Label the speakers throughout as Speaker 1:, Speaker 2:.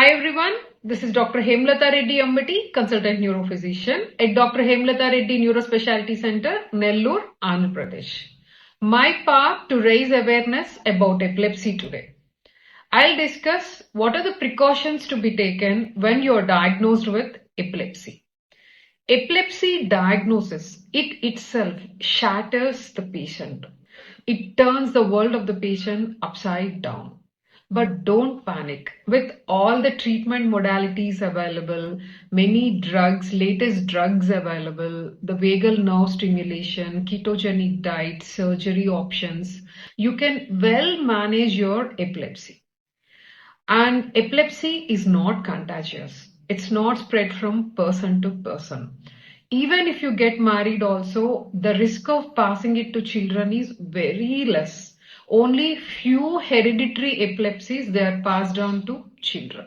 Speaker 1: Hi everyone, this is Dr. Hemalatha Reddy Ambati, consultant neurophysician at Dr. Hemalatha Reddy Neurospecialty Center, Nellore, Andhra Pradesh. My part to raise awareness about epilepsy today. I'll discuss what are the precautions to be taken when you are diagnosed with epilepsy. Epilepsy diagnosis, it itself shatters the patient. It turns the world of the patient upside down. But don't panic. With all the treatment modalities available, many drugs, latest drugs available, the vagal nerve stimulation, ketogenic diet, surgery options, you can well manage your epilepsy. And epilepsy is not contagious. It's not spread from person to person. Even if you get married also, the risk of passing it to children is very less. Only few hereditary epilepsies they are passed on to children.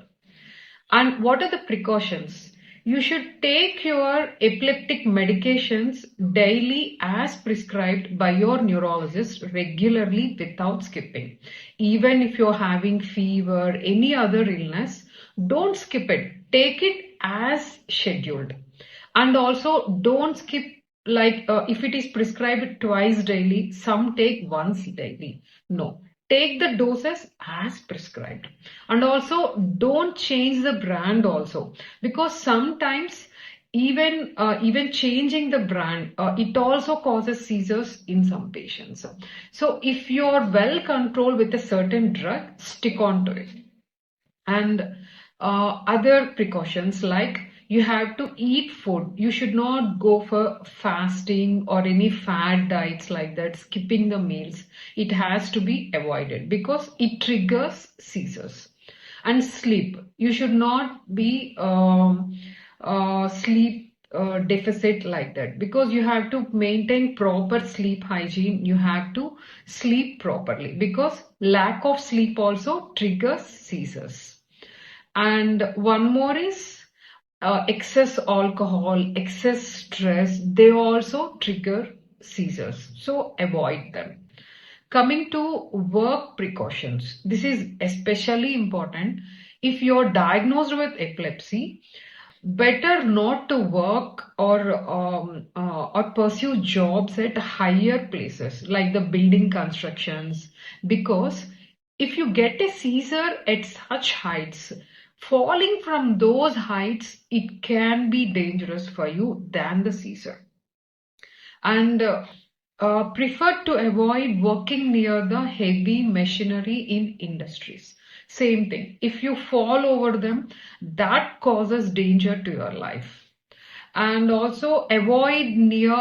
Speaker 1: And what are the precautions? You should take your epileptic medications daily as prescribed by your neurologist regularly without skipping. Even if you're having fever, any other illness, don't skip it. Take it as scheduled. And also don't skip if it is prescribed twice daily, some take once daily. No, take the doses as prescribed. And also don't change the brand also, because sometimes even changing the brand, it also causes seizures in some patients. So if you're well controlled with a certain drug, stick on to it. And other precautions, like you have to eat food. You should not go for fasting or any fad diets like that, skipping the meals. It has to be avoided because it triggers seizures. And sleep, you should not be sleep deficit like that, because you have to maintain proper sleep hygiene. You have to sleep properly, because lack of sleep also triggers seizures. And one more is excess alcohol, excess stress, they also trigger seizures. So avoid them. Coming to work precautions, this is especially important. If you're diagnosed with epilepsy, better not to work or pursue jobs at higher places like the building constructions, because if you get a seizure at such heights, falling from those heights, it can be dangerous for you than the seizure. And prefer to avoid working near the heavy machinery in industries. Same thing, if you fall over them, that causes danger to your life. And also avoid near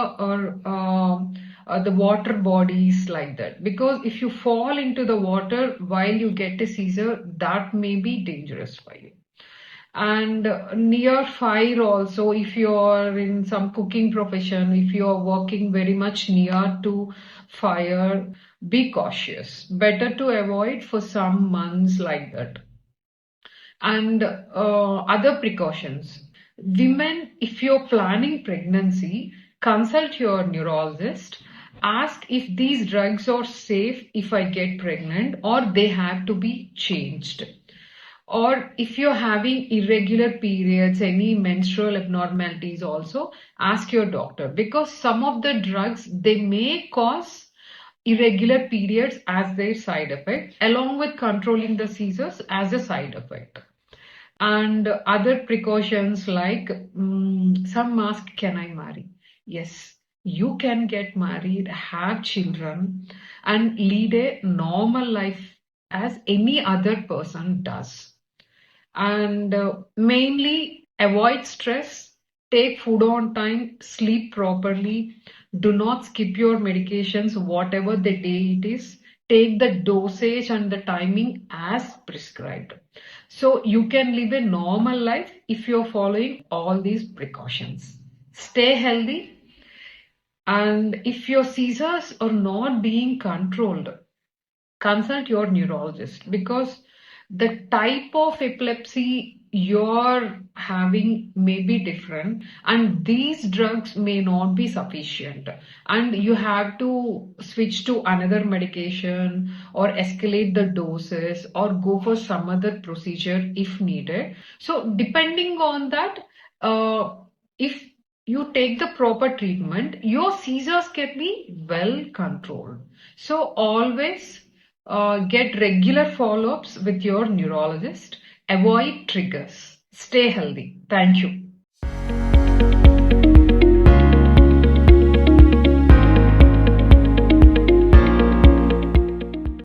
Speaker 1: the water bodies like that, because if you fall into the water while you get a seizure, that may be dangerous for you. And near fire also, if you are in some cooking profession, if you are working very much near to fire, be cautious. Better to avoid for some months like that. And other precautions. Women, if you're planning pregnancy, consult your neurologist. Ask if these drugs are safe if I get pregnant, or they have to be changed. Or if you're having irregular periods, any menstrual abnormalities also, ask your doctor, because some of the drugs, they may cause irregular periods as their side effect, along with controlling the seizures as a side effect. And other precautions like some ask, can I marry? Yes, you can get married, have children, and lead a normal life as any other person does. And mainly avoid stress, take food on time, sleep properly, do not skip your medications, whatever the day it is, take the dosage and the timing as prescribed. So you can live a normal life if you're following all these precautions. Stay healthy, and if your seizures are not being controlled, consult your neurologist, because the type of epilepsy you're having may be different, and these drugs may not be sufficient, and you have to switch to another medication or escalate the doses or go for some other procedure if needed. So depending on that, if you take the proper treatment, your seizures can be well controlled. So always get regular follow-ups with your neurologist. Avoid triggers. Stay healthy. Thank you.